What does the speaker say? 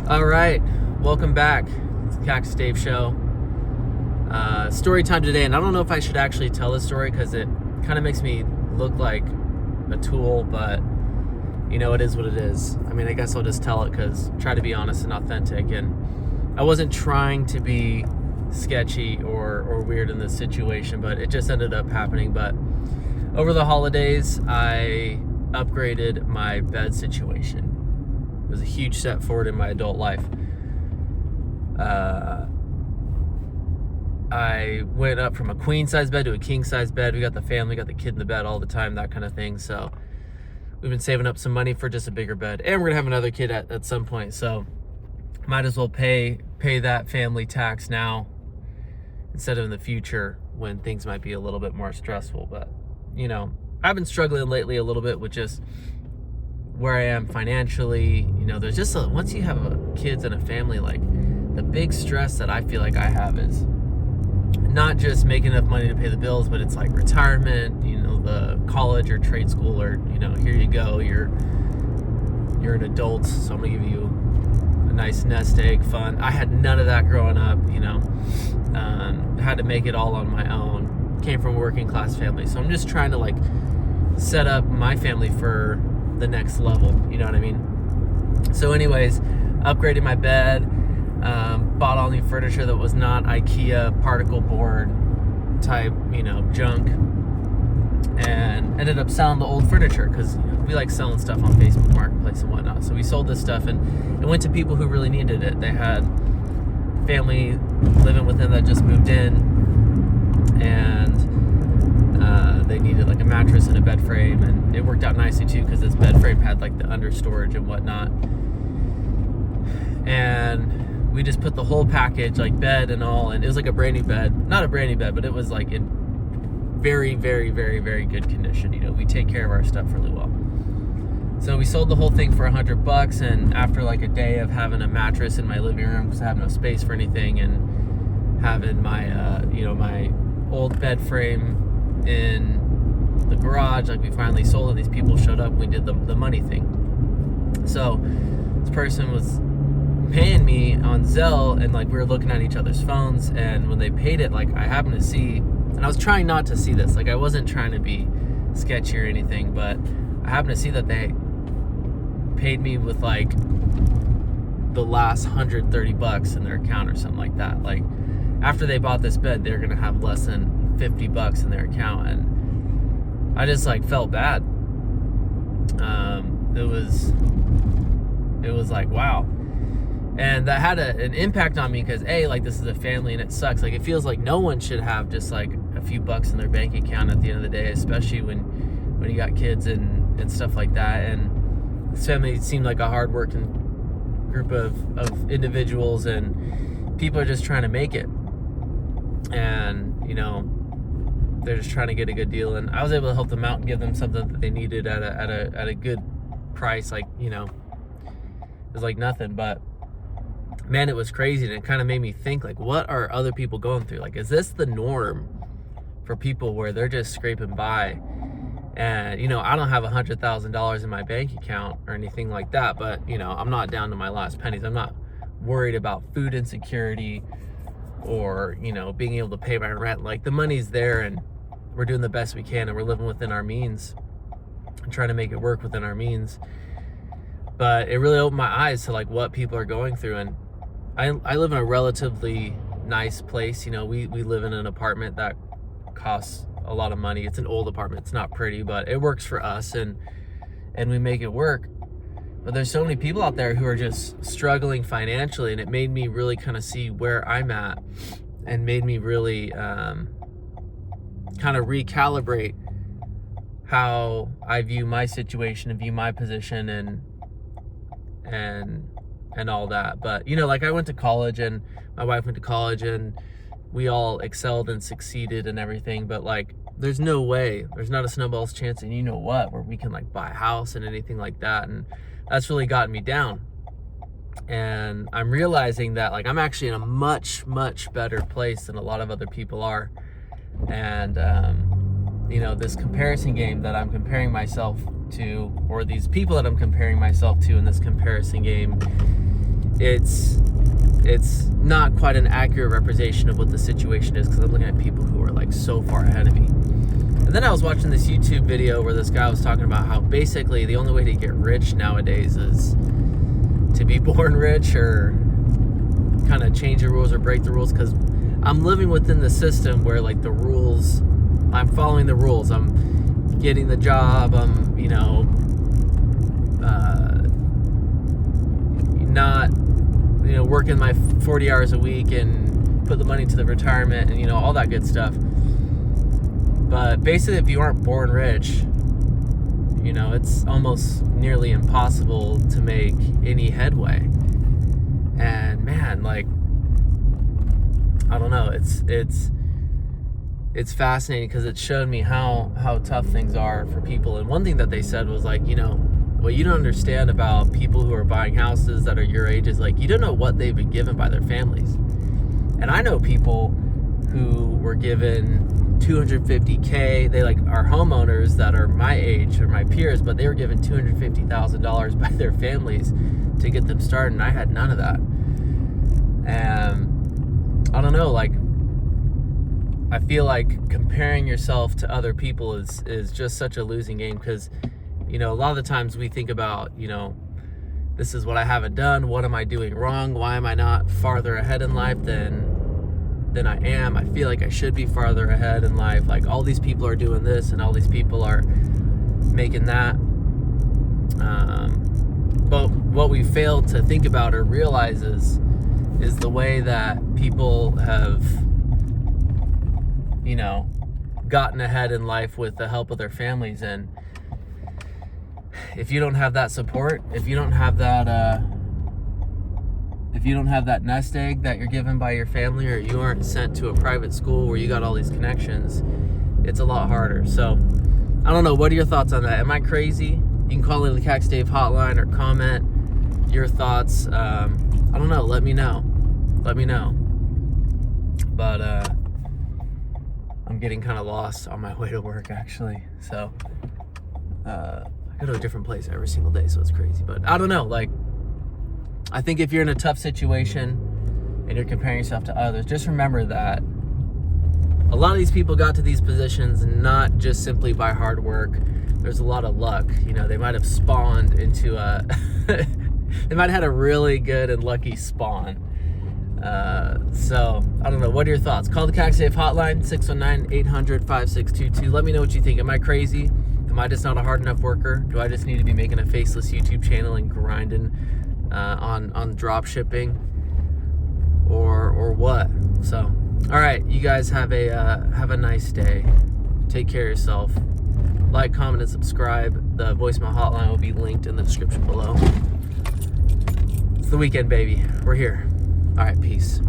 All right, welcome back. It's the Cactus Dave Show. Story time today, and I don't know if I should actually tell this story because it kind of makes me look like a tool, but you know, it is what it is. I mean, I guess I'll just tell it because try to be honest and authentic. And I wasn't trying to be sketchy or weird in this situation, but it just ended up happening. But over the holidays, I upgraded my bed situation. It was a huge step forward in my adult life. I went up from a queen size bed to a king size bed. We got the family, got the kid in the bed all the time, that kind of thing. So we've been saving up some money for just a bigger bed, and we're gonna have another kid at some point. So might as well pay that family tax now instead of in the future when things might be a little bit more stressful. But you know, I've been struggling lately a little bit with just where I am financially. You know, there's just once you have kids and a family, like the big stress that I feel like I have is not just making enough money to pay the bills, but it's like retirement, you know, the college or trade school, or you know, here you go, you're an adult, so I'm gonna give you a nice nest egg fund. I had none of that growing up, you know. Had to make it all on my own. Came from a working class family, so I'm just trying to like set up my family for the next level, you know what I mean? So anyways, upgraded my bed, bought all new furniture that was not IKEA particle board type, you know, junk, and ended up selling the old furniture because, you know, we like selling stuff on Facebook Marketplace and whatnot. So we sold this stuff and it went to people who really needed it. They had family living with them that just moved in, and they needed like a mattress and a bed frame, and it worked out nicely too because this bed frame had like the under storage and whatnot. And we just put the whole package, like bed and all, and it was like a brand new bed. Not a brand new bed, but it was like in very, very, very, very good condition. You know, we take care of our stuff really well. So we sold the whole thing for $100, and after like a day of having a mattress in my living room because I have no space for anything, and having my, you know, my old bed frame in the garage, like we finally sold it. These people showed up, we did the money thing. So this person was paying me on Zelle, and like we were looking at each other's phones, and when they paid it, like I happened to see, and I was trying not to see this, like I wasn't trying to be sketchy or anything, but I happened to see that they paid me with like the last $130 in their account or something like that. Like after they bought this bed, they're gonna have less than $50 in their account, and I just like felt bad. It was like, wow. And that had an impact on me because like this is a family and it sucks. Like it feels like no one should have just like a few bucks in their bank account at the end of the day, especially when you got kids and stuff like that. And this family seemed like a hardworking group of individuals, and people are just trying to make it. And you know, they're just trying to get a good deal, and I was able to help them out and give them something that they needed at a good price. Like, you know, it was like nothing, but man, it was crazy. And it kind of made me think, like, what are other people going through? Like, is this the norm for people where they're just scraping by? And you know, I don't have $100,000 in my bank account or anything like that, but you know, I'm not down to my last pennies. I'm not worried about food insecurity or, you know, being able to pay my rent. Like the money's there, and we're doing the best we can, and we're living within our means and trying to make it work within our means. But it really opened my eyes to like what people are going through. And I live in a relatively nice place. You know, we live in an apartment that costs a lot of money. It's an old apartment. It's not pretty, but it works for us, and we make it work. But there's so many people out there who are just struggling financially, and it made me really kind of see where I'm at, and made me really kind of recalibrate how I view my situation and view my position and all that. But you know, like I went to college, and my wife went to college, and we all excelled and succeeded and everything, but like there's no way, there's not a snowball's chance, and you know what, where we can like buy a house and anything like that. And that's really gotten me down. And I'm realizing that like I'm actually in a much, much better place than a lot of other people are. And you know, this comparison game that I'm comparing myself to, or these people that I'm comparing myself to in this comparison game, it's not quite an accurate representation of what the situation is, because I'm looking at people who are like so far ahead of me. And then I was watching this YouTube video where this guy was talking about how basically the only way to get rich nowadays is to be born rich, or kind of change the rules or break the rules, because I'm living within the system where like the rules, I'm following the rules, I'm getting the job, I'm, you know, not, you know, working my 40 hours a week and put the money to the retirement and, you know, all that good stuff. But basically, if you aren't born rich, you know, it's almost nearly impossible to make any headway. And man, like, I don't know, it's fascinating, because it showed me how tough things are for people. And one thing that they said was like, you know, what you don't understand about people who are buying houses that are your age is like, you don't know what they've been given by their families. And I know people who were given $250K. They like are homeowners that are my age or my peers, but they were given $250,000 by their families to get them started, and I had none of that. And I don't know, like, I feel like comparing yourself to other people is just such a losing game, because, you know, a lot of the times we think about, you know, this is what I haven't done, what am I doing wrong, why am I not farther ahead in life than I am. I feel like I should be farther ahead in life. Like, all these people are doing this and all these people are making that. But what we fail to think about or realize is the way that people have, you know, gotten ahead in life with the help of their families. And if you don't have that support, if you don't have that nest egg that you're given by your family, or you aren't sent to a private school where you got all these connections, it's a lot harder. So I don't know, what are your thoughts on that? Am I crazy? You can call in the Cax Dave hotline or comment your thoughts. I don't know, let me know. But I'm getting kind of lost on my way to work, actually. So I go to a different place every single day, so it's crazy. But I don't know, like, I think if you're in a tough situation and you're comparing yourself to others, just remember that a lot of these people got to these positions not just simply by hard work. There's a lot of luck. You know, they might have spawned into they might have had a really good and lucky spawn. So I don't know, what are your thoughts? Call the Cax Dave hotline, 619-800-5622. Let me know what you think. Am I crazy? Am I just not a hard enough worker? Do I just need to be making a faceless YouTube channel and grinding on drop shipping, or what? So, all right, you guys have a nice day. Take care of yourself. Like, comment, and subscribe. The voicemail hotline will be linked in the description below. It's the weekend, baby. We're here. All right, peace.